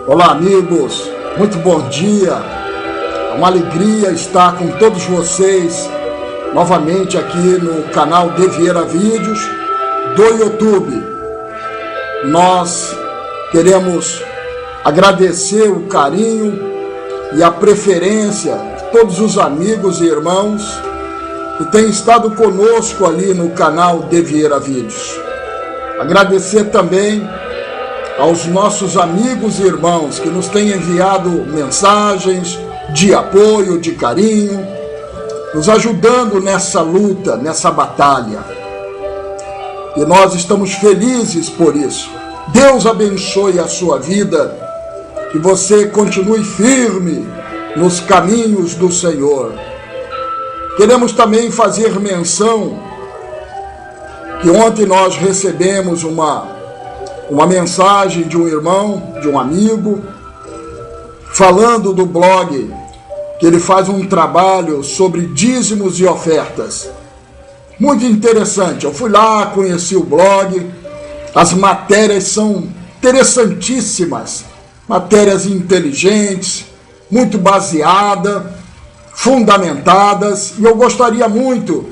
Olá, amigos, muito bom dia. É uma alegria estar com todos vocês novamente aqui no canal De Vieira Vídeos do YouTube. Nós queremos agradecer o carinho e a preferência de todos os amigos e irmãos que têm estado conosco ali no canal De Vieira Vídeos. Agradecer também aos nossos amigos e irmãos que nos têm enviado mensagens de apoio, de carinho, nos ajudando nessa luta, nessa batalha. E nós estamos felizes por isso. Deus abençoe a sua vida, que você continue firme nos caminhos do Senhor. Queremos também fazer menção que ontem nós recebemos uma mensagem de um irmão, de um amigo, falando do blog, que ele faz um trabalho sobre dízimos e ofertas. Muito interessante. Eu fui lá, conheci o blog, as matérias são interessantíssimas, matérias inteligentes, muito baseadas, fundamentadas, e eu gostaria muito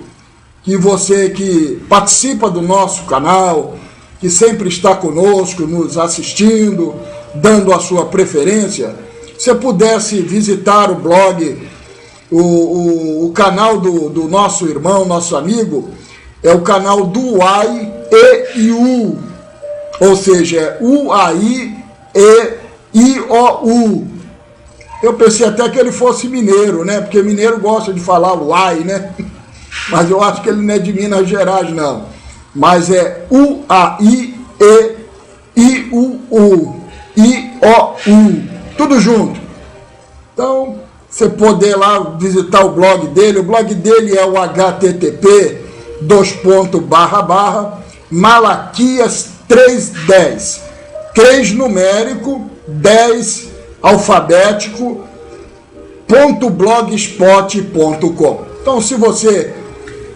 que você que participa do nosso canal, que sempre está conosco, nos assistindo, dando a sua preferência, você pudesse visitar o blog, o canal do nosso irmão, nosso amigo, é o canal do UAI-E-I-U, ou seja, é U-A-I-E-I-O-U. Eu pensei até que ele fosse mineiro, né? Porque mineiro gosta de falar UAI, né? Mas eu acho que ele não é de Minas Gerais, não. Mas é U-A-I-E-I-U-U, I-O-U, tudo junto. Então, você poder lá visitar o blog dele é o http://Malaquias 3:10, 3 numérico, 10 alfabético, .blogspot.com. Então, se você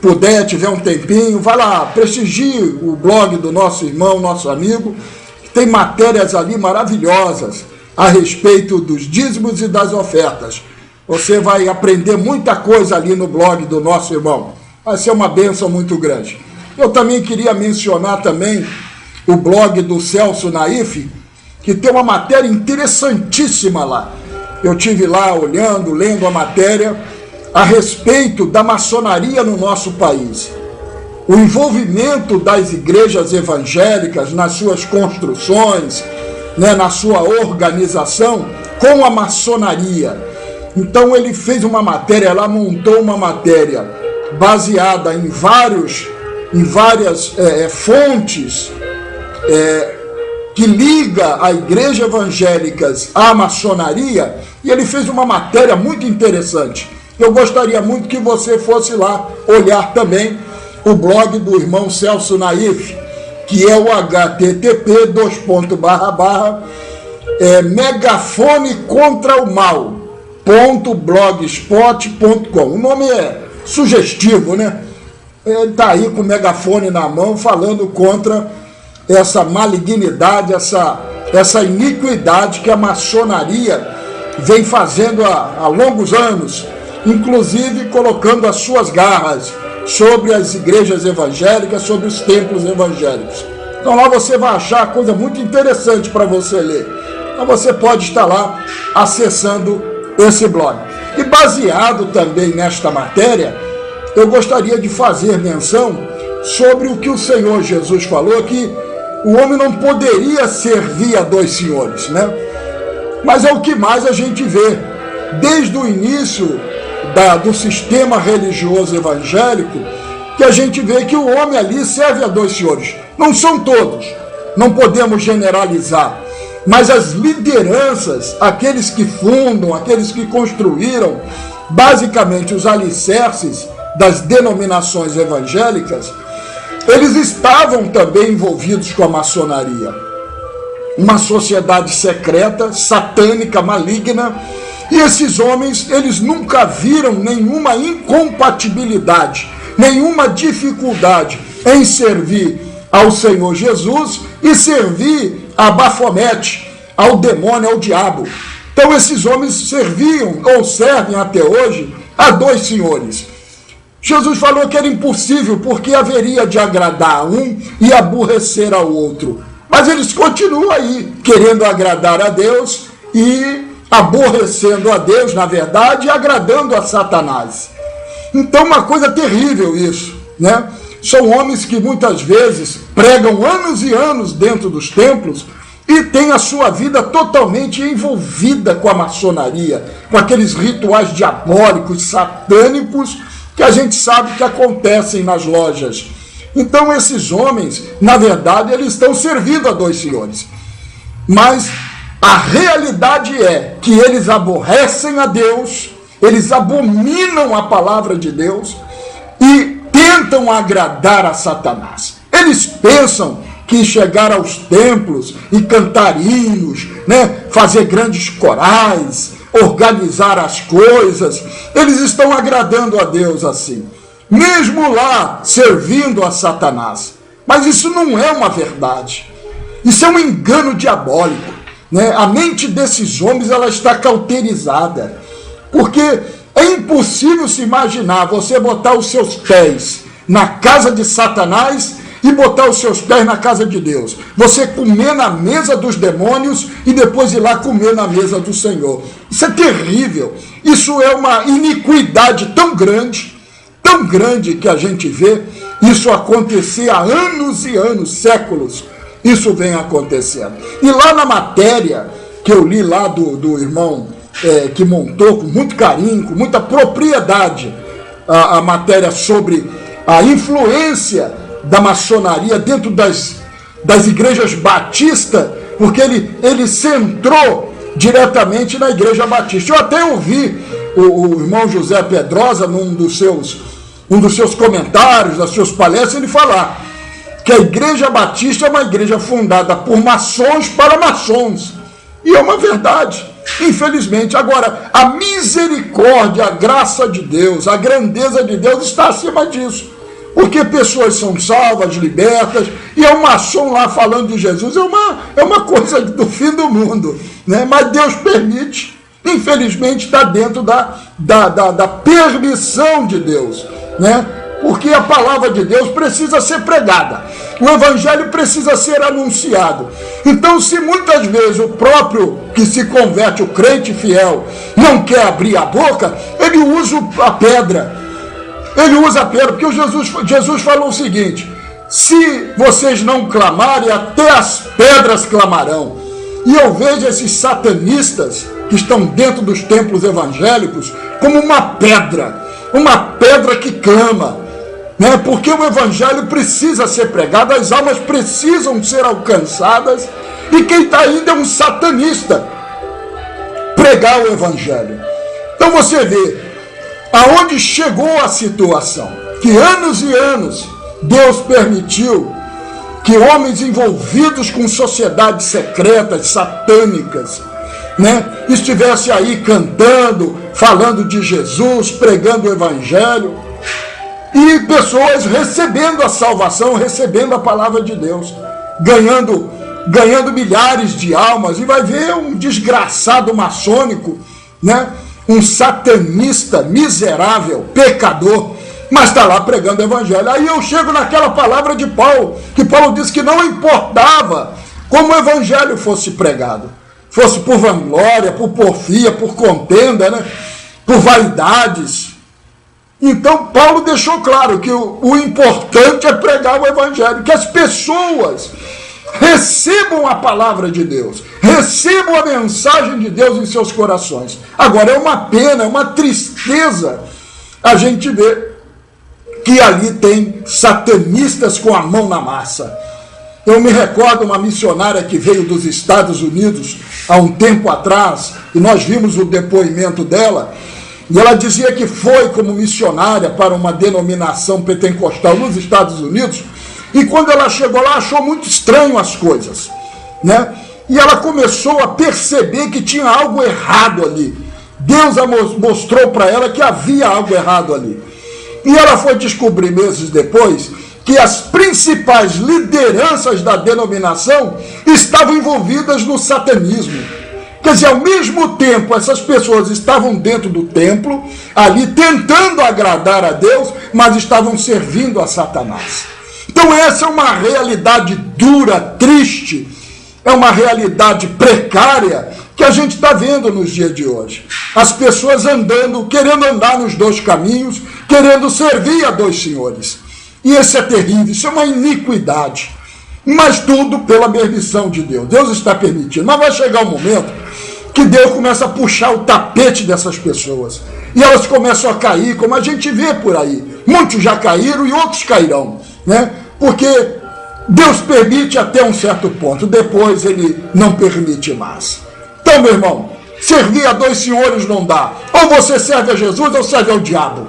puder, tiver um tempinho, vai lá, prestigie o blog do nosso irmão, nosso amigo, que tem matérias ali maravilhosas a respeito dos dízimos e das ofertas. Você vai aprender muita coisa ali no blog do nosso irmão. Vai ser uma bênção muito grande. Eu também queria mencionar também o blog do Celso Naif, que tem uma matéria interessantíssima lá. Eu tive lá olhando, lendo a matéria a respeito da maçonaria no nosso país. O envolvimento das igrejas evangélicas nas suas construções, né, na sua organização com a maçonaria. Então ele fez uma matéria lá, montou uma matéria baseada em várias fontes que liga a igreja evangélicas à maçonaria, e ele fez uma matéria muito interessante. Eu gostaria muito que você fosse lá olhar também o blog do irmão Celso Naif, que é o http://megafone contra o mal.blogspot.com. O nome é sugestivo, né? Ele está aí com o megafone na mão falando contra essa malignidade, essa iniquidade que a maçonaria vem fazendo há longos anos, inclusive colocando as suas garras sobre as igrejas evangélicas, sobre os templos evangélicos. Então lá você vai achar coisa muito interessante para você ler. Então você pode estar lá acessando esse blog. E baseado também nesta matéria, eu gostaria de fazer menção sobre o que o Senhor Jesus falou, que o homem não poderia servir a dois senhores, né? Mas é o que mais a gente vê. Desde o início do sistema religioso evangélico, que a gente vê que o homem ali serve a dois senhores. Não são todos, não podemos generalizar, mas as lideranças, aqueles que fundam, aqueles que construíram basicamente os alicerces das denominações evangélicas, eles estavam também envolvidos com a maçonaria, uma sociedade secreta, satânica, maligna. E esses homens, eles nunca viram nenhuma incompatibilidade, nenhuma dificuldade em servir ao Senhor Jesus e servir a Bafomete, ao demônio, ao diabo. Então esses homens serviam ou servem até hoje a dois senhores. Jesus falou que era impossível, porque haveria de agradar a um e aborrecer ao outro. Mas eles continuam aí, querendo agradar a Deus e aborrecendo a Deus, na verdade, e agradando a Satanás. Então, uma coisa terrível isso, né? São homens que muitas vezes pregam anos e anos dentro dos templos e têm a sua vida totalmente envolvida com a maçonaria, com aqueles rituais diabólicos, satânicos, que a gente sabe que acontecem nas lojas. Então esses homens, na verdade, eles estão servindo a dois senhores. Mas a realidade é que eles aborrecem a Deus, eles abominam a palavra de Deus e tentam agradar a Satanás. Eles pensam que chegar aos templos e cantar hinos, né, fazer grandes corais, organizar as coisas, eles estão agradando a Deus assim, mesmo lá servindo a Satanás. Mas isso não é uma verdade, isso é um engano diabólico, né? A mente desses homens, ela está cauterizada, porque é impossível se imaginar você botar os seus pés na casa de Satanás e botar os seus pés na casa de Deus. Você comer na mesa dos demônios e depois ir lá comer na mesa do Senhor. Isso é terrível. Isso é uma iniquidade tão grande que a gente vê isso acontecer há anos e anos, séculos. Isso vem acontecendo. E lá na matéria que eu li lá do irmão que montou com muito carinho, com muita propriedade, a matéria sobre a influência da maçonaria dentro das igrejas batistas, porque ele centrou diretamente na igreja batista. Eu até ouvi o irmão José Pedrosa, num dos seus comentários, das suas palestras, ele falar que a igreja batista é uma igreja fundada por maçons para maçons. E é uma verdade, infelizmente. Agora, a misericórdia, a graça de Deus, a grandeza de Deus está acima disso. Porque pessoas são salvas, libertas, e é um maçom lá falando de Jesus, é uma coisa do fim do mundo, né? Mas Deus permite, infelizmente está dentro da permissão de Deus, né? Porque a palavra de Deus precisa ser pregada, o evangelho precisa ser anunciado. Então, se muitas vezes o próprio que se converte, o crente fiel, não quer abrir a boca, ele usa a pedra. Ele usa a pedra, porque Jesus falou o seguinte: se vocês não clamarem, até as pedras clamarão. E eu vejo esses satanistas que estão dentro dos templos evangélicos como uma pedra que clama, né? Porque o evangelho precisa ser pregado, as almas precisam ser alcançadas, e quem está indo é um satanista pregar o evangelho. Então você vê aonde chegou a situação, que anos e anos Deus permitiu que homens envolvidos com sociedades secretas, satânicas, né, estivessem aí cantando, falando de Jesus, pregando o evangelho, e pessoas recebendo a salvação, recebendo a palavra de Deus, ganhando milhares de almas. E vai ver um desgraçado maçônico, né, um satanista miserável, pecador, mas está lá pregando o evangelho. Aí eu chego naquela palavra de Paulo, que Paulo disse que não importava como o evangelho fosse pregado, fosse por vanglória, por porfia, por contenda, né, por vaidades. Então Paulo deixou claro que o importante é pregar o evangelho, que as pessoas recebam a palavra de Deus, recebam a mensagem de Deus em seus corações. Agora, é uma pena, é uma tristeza a gente ver que ali tem satanistas com a mão na massa. Eu me recordo uma missionária que veio dos Estados Unidos há um tempo atrás, e nós vimos o depoimento dela, e ela dizia que foi como missionária para uma denominação pentecostal nos Estados Unidos, e quando ela chegou lá, achou muito estranho as coisas, né? E ela começou a perceber que tinha algo errado ali. Deus mostrou para ela que havia algo errado ali. E ela foi descobrir meses depois que as principais lideranças da denominação estavam envolvidas no satanismo. Quer dizer, ao mesmo tempo, essas pessoas estavam dentro do templo, ali tentando agradar a Deus, mas estavam servindo a Satanás. Então essa é uma realidade dura, triste, é uma realidade precária que a gente está vendo nos dias de hoje. As pessoas andando, querendo andar nos dois caminhos, querendo servir a dois senhores. E isso é terrível, isso é uma iniquidade. Mas tudo pela permissão de Deus. Deus está permitindo. Mas vai chegar um momento que Deus começa a puxar o tapete dessas pessoas. E elas começam a cair, como a gente vê por aí. Muitos já caíram e outros cairão, né? Porque Deus permite até um certo ponto, depois ele não permite mais. Então, meu irmão, servir a dois senhores não dá. Ou você serve a Jesus ou serve ao diabo.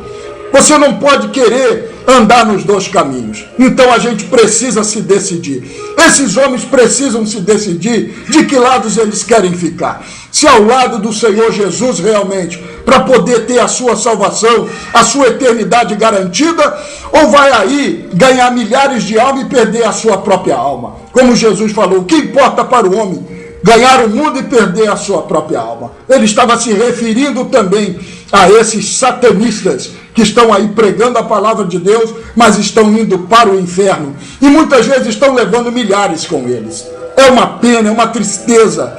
Você não pode querer andar nos dois caminhos. Então a gente precisa se decidir. Esses homens precisam se decidir de que lados eles querem ficar. Se ao lado do Senhor Jesus realmente, para poder ter a sua salvação, a sua eternidade garantida, ou vai aí ganhar milhares de almas e perder a sua própria alma. Como Jesus falou, o que importa para o homem? Ganhar o mundo e perder a sua própria alma. Ele estava se referindo também a esses satanistas que estão aí pregando a palavra de Deus, mas estão indo para o inferno. E muitas vezes estão levando milhares com eles. É uma pena, é uma tristeza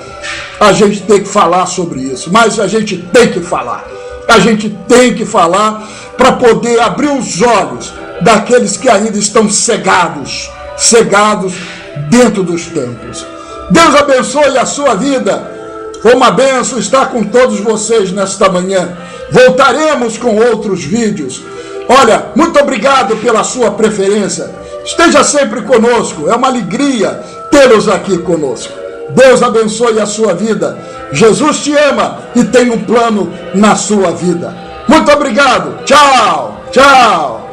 a gente ter que falar sobre isso. Mas a gente tem que falar. A gente tem que falar para poder abrir os olhos daqueles que ainda estão cegados dentro dos templos. Deus abençoe a sua vida. Foi uma bênção estar com todos vocês nesta manhã. Voltaremos com outros vídeos. Olha, muito obrigado pela sua preferência. Esteja sempre conosco. É uma alegria tê-los aqui conosco. Deus abençoe a sua vida. Jesus te ama e tem um plano na sua vida. Muito obrigado. Tchau, tchau.